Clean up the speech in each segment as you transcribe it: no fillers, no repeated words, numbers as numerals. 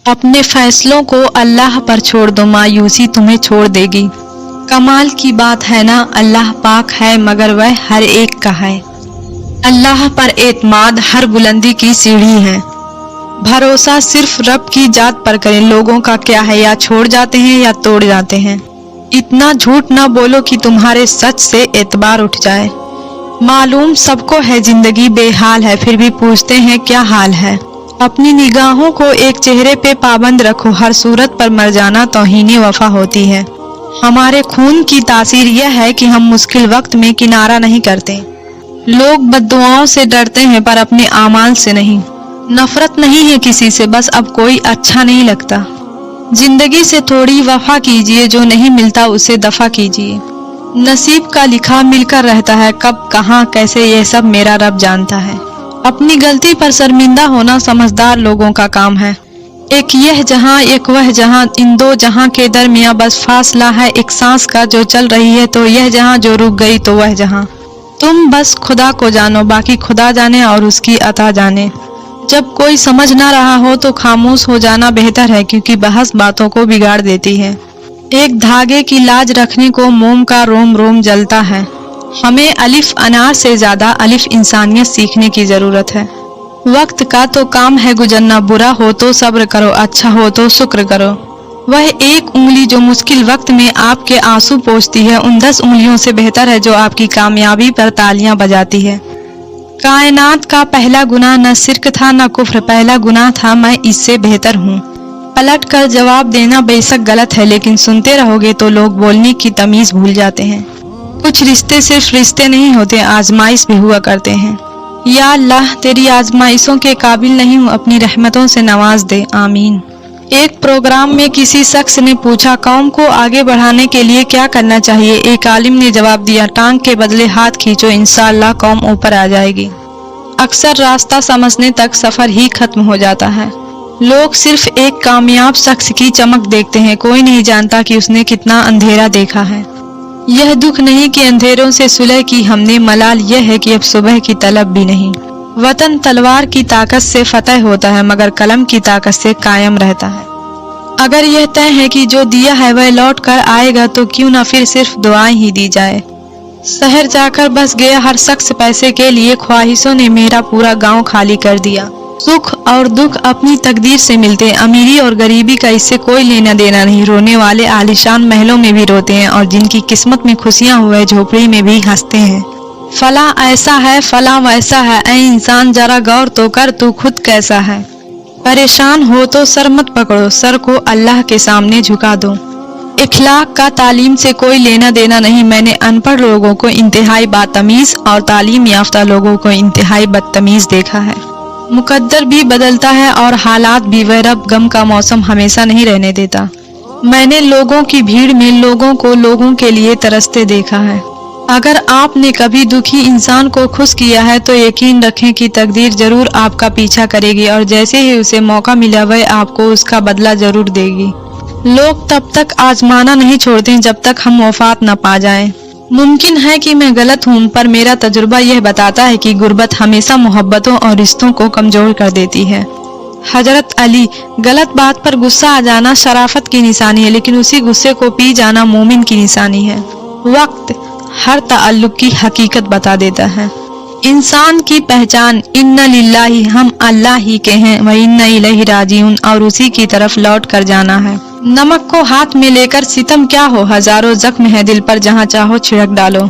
अपने फैसलों को अल्लाह पर छोड़ दो, मायूसी तुम्हें छोड़ देगी। कमाल की बात है ना, अल्लाह पाक है मगर वह हर एक का है। अल्लाह पर एतमाद हर बुलंदी की सीढ़ी है। भरोसा सिर्फ रब की जात पर करें, लोगों का क्या है, या छोड़ जाते हैं या तोड़ जाते हैं। इतना झूठ ना बोलो कि तुम्हारे सच से एतबार उठ जाए। मालूम सबको है जिंदगी बेहाल है, फिर भी पूछते हैं क्या हाल है। अपनी निगाहों को एक चेहरे पे पाबंद रखो, हर सूरत पर मर जाना तौहीन वफा होती है। हमारे खून की तासीर यह है कि हम मुश्किल वक्त में किनारा नहीं करते। लोग बद्दुआओं से डरते हैं पर अपने आमाल से नहीं। नफरत नहीं है किसी से, बस अब कोई अच्छा नहीं लगता। जिंदगी से थोड़ी वफा कीजिए, जो नहीं मिलता उसे दफा कीजिए। नसीब का लिखा मिलकर रहता है, कब कहाँ कैसे यह सब मेरा रब जानता है। अपनी गलती पर शर्मिंदा होना समझदार लोगों का काम है। एक यह जहां एक वह जहां, इन दो जहां के दरमियां बस फासला है एक सांस का जो चल रही है, तो यह जहां जो रुक गई तो वह जहां। तुम बस खुदा को जानो, बाकी खुदा जाने और उसकी अता जाने। जब कोई समझ ना रहा हो तो खामोश हो जाना बेहतर है, क्योंकि बहस बातों को बिगाड़ देती है। एक धागे की लाज रखने को मोम का रोम रोम जलता है। हमें अलिफ अनार से ज्यादा अलिफ इंसानियत सीखने की जरूरत है। वक्त का तो काम है गुजरना, बुरा हो तो सब्र करो, अच्छा हो तो शुक्र करो। वह एक उंगली जो मुश्किल वक्त में आपके आंसू पोंछती है, उन 10 उंगलियों से बेहतर है जो आपकी कामयाबी पर तालियां बजाती है। कायनात का पहला गुनाह न शिर्क था न कुफ्र, पहला गुनाह था मैं इससे बेहतर हूँ। पलट कर जवाब देना बेशक गलत है, लेकिन सुनते रहोगे तो लोग बोलने की तमीज भूल जाते हैं। कुछ रिश्ते सिर्फ रिश्ते नहीं होते, आजमाइश भी हुआ करते हैं। या अल्लाह तेरी आजमाइशों के काबिल नहीं हूँ, अपनी रहमतों से नवाज दे, आमीन। एक प्रोग्राम में किसी शख्स ने पूछा कौम को आगे बढ़ाने के लिए क्या करना चाहिए। एक आलिम ने जवाब दिया, टांग के बदले हाथ खींचो, इंशाअल्लाह कौम ऊपर आ जाएगी। अक्सर रास्ता समझने तक सफर ही खत्म हो जाता है। लोग सिर्फ एक कामयाब शख्स की चमक देखते हैं, कोई नहीं जानता कि उसने कितना अंधेरा देखा है। यह दुख नहीं कि अंधेरों से सुलह की हमने, मलाल यह है कि अब सुबह की तलब भी नहीं। वतन तलवार की ताकत से फतह होता है, मगर कलम की ताकत से कायम रहता है। अगर यह तय है कि जो दिया है वह लौट कर आएगा, तो क्यों ना फिर सिर्फ दुआएं ही दी जाए। शहर जाकर बस गया हर शख्स पैसे के लिए, ख्वाहिशों ने मेरा पूरा गांव खाली कर दिया। सुख और दुख अपनी तकदीर से मिलते हैं, अमीरी और गरीबी का इससे कोई लेना देना नहीं। रोने वाले आलीशान महलों में भी रोते हैं, और जिनकी किस्मत में खुशियां हुए झोपड़ी में भी हंसते हैं। फला ऐसा है फला वैसा है, ऐ इंसान जरा गौर तो कर तू खुद कैसा है। परेशान हो तो सर मत पकड़ो, सर को अल्लाह के सामने झुका दो। इखलाक का तालीम से कोई लेना देना नहीं। मैंने अनपढ़ लोगों को इंतहाई बातमीज और तालीम याफ्ता लोगों को इंतहाई बदतमीज देखा है। मुकद्दर भी बदलता है और हालात भी, वह रब गम का मौसम हमेशा नहीं रहने देता। मैंने लोगों की भीड़ में लोगों को लोगों के लिए तरसते देखा है। अगर आपने कभी दुखी इंसान को खुश किया है तो यकीन रखें कि तकदीर जरूर आपका पीछा करेगी, और जैसे ही उसे मौका मिला वह आपको उसका बदला जरूर देगी। लोग तब तक आजमाना नहीं छोड़ते जब तक हम वफात न पा जाएं। मुमकिन है कि मैं गलत हूँ, पर मेरा तजुर्बा यह बताता है कि गुर्बत हमेशा मोहब्बतों और रिश्तों को कमजोर कर देती है। हजरत अली, गलत बात पर गुस्सा आ जाना शराफत की निशानी है, लेकिन उसी गुस्से को पी जाना मोमिन की निशानी है। वक्त हर ताल्लुक की हकीकत बता देता है। इंसान की पहचान इन्ना लिल्लाही, हम अल्लाह ही के हैं, व इन्ना इलैहि राजिऊन, और उसी की तरफ लौट कर जाना है। नमक को हाथ में लेकर सितम क्या हो, हजारों जख्म है दिल पर, जहाँ चाहो छिड़क डालो।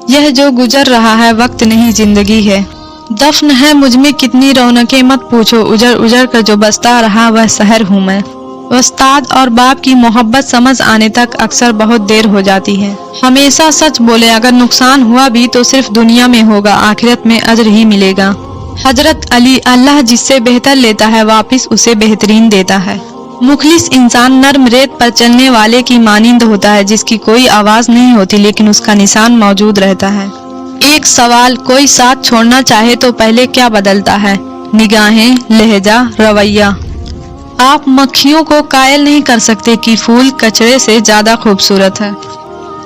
यह जो गुजर रहा है वक्त नहीं जिंदगी है। दफन है मुझ में कितनी रौनकें मत पूछो, उजड़ उजड़ कर जो बसता रहा वह शहर हूँ मैं। उस्ताद और बाप की मोहब्बत समझ आने तक अक्सर बहुत देर हो जाती है। हमेशा सच बोले, अगर नुकसान हुआ भी तो सिर्फ दुनिया में होगा, आखिरत में अजर ही मिलेगा। हजरत अली, अल्लाह जिससे बेहतर लेता है वापिस उसे बेहतरीन देता है। मुखलिस इंसान नर्म रेत पर चलने वाले की मानिंद होता है, जिसकी कोई आवाज नहीं होती लेकिन उसका निशान मौजूद रहता है। एक सवाल, कोई साथ छोड़ना चाहे तो पहले क्या बदलता है? निगाहें, लहजा, रवैया। आप मक्खियों को कायल नहीं कर सकते कि फूल कचरे से ज्यादा खूबसूरत है।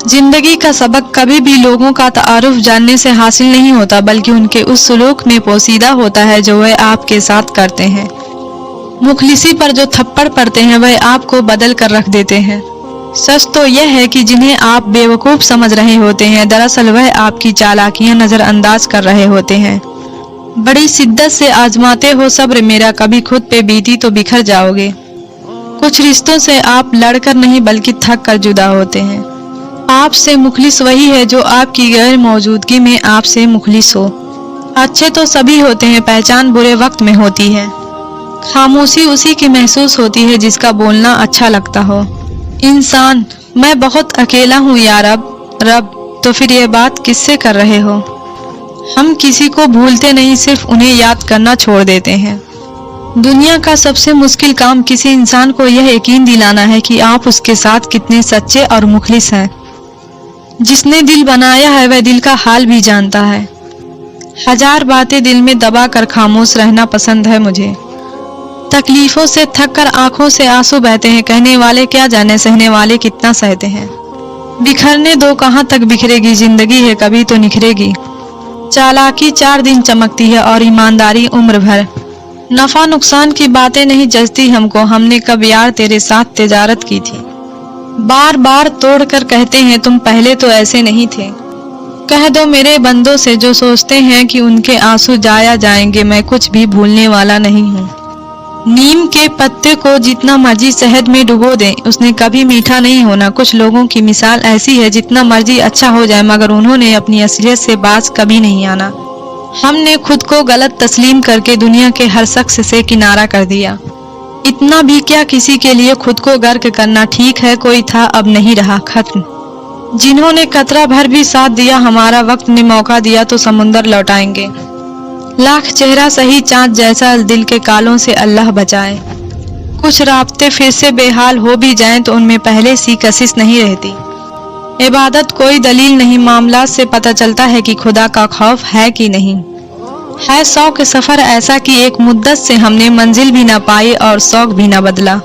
जिंदगी का सबक कभी भी लोगों का तारुफ जानने से हासिल नहीं होता, बल्कि उनके उस सुलूक में पोसीदा होता है जो वह आपके साथ करते हैं। मुखलिसी पर जो थप्पड़ पड़ते हैं वह आपको बदल कर रख देते हैं। सच तो यह है कि जिन्हें आप बेवकूफ समझ रहे होते हैं दरअसल वह आपकी चालाकियां नजरअंदाज कर रहे होते हैं। बड़ी शिद्दत से आजमाते हो सब्र मेरा, कभी खुद पे बीती तो बिखर जाओगे। कुछ रिश्तों से आप लड़कर नहीं बल्कि थक कर जुदा होते हैं। आपसे मुखलिस वही है जो आपकी गैर मौजूदगी में आपसे मुखलिस हो। अच्छे तो सभी होते हैं, पहचान बुरे वक्त में होती है। खामोशी उसी की महसूस होती है जिसका बोलना अच्छा लगता हो। इंसान, मैं बहुत अकेला हूँ या रब, तो फिर ये बात किससे कर रहे हो? हम किसी को भूलते नहीं, सिर्फ उन्हें याद करना छोड़ देते हैं। दुनिया का सबसे मुश्किल काम किसी इंसान को यह यकीन दिलाना है कि आप उसके साथ कितने सच्चे और मुखलिस हैं। जिसने दिल बनाया है वह दिल का हाल भी जानता है। हजार बातें दिल में दबा कर खामोश रहना पसंद है मुझे। तकलीफों से थक कर आंखों से आंसू बहते हैं, कहने वाले क्या जाने सहने वाले कितना सहते हैं। बिखरने दो, कहाँ तक बिखरेगी जिंदगी है कभी तो निखरेगी। चालाकी 4 दिन चमकती है और ईमानदारी उम्र भर। नफा नुकसान की बातें नहीं जचती हमको, हमने कब यार तेरे साथ तिजारत की थी। बार बार तोड़ कर कहते हैं तुम पहले तो ऐसे नहीं थे। कह दो मेरे बंदों से जो सोचते हैं कि उनके आंसू जाया जाएंगे, मैं कुछ भी भूलने वाला नहीं हूँ। नीम के पत्ते को जितना मर्जी शहद में डुबो दें उसने कभी मीठा नहीं होना। कुछ लोगों की मिसाल ऐसी है जितना मर्जी अच्छा हो जाए मगर उन्होंने अपनी असलियत से बाज कभी नहीं आना। हमने खुद को गलत तस्लीम करके दुनिया के हर शख्स से किनारा कर दिया। इतना भी क्या किसी के लिए खुद को गर्क करना ठीक है। कोई था अब नहीं रहा, खत्म। जिन्होंने कतरा भर भी साथ दिया, हमारा वक्त ने मौका दिया तो समुंदर लौटाएंगे। लाख चेहरा सही चाँद जैसा, दिल के कालों से अल्लाह बचाए। कुछ राब्ते फिर से बेहाल हो भी जाएं तो उनमें पहले सी कशिश नहीं रहती। इबादत कोई दलील नहीं, मामलात से पता चलता है कि खुदा का खौफ है कि नहीं है। शौक सफर ऐसा कि एक मुद्दत से हमने मंजिल भी ना पाई और शौक भी ना बदला।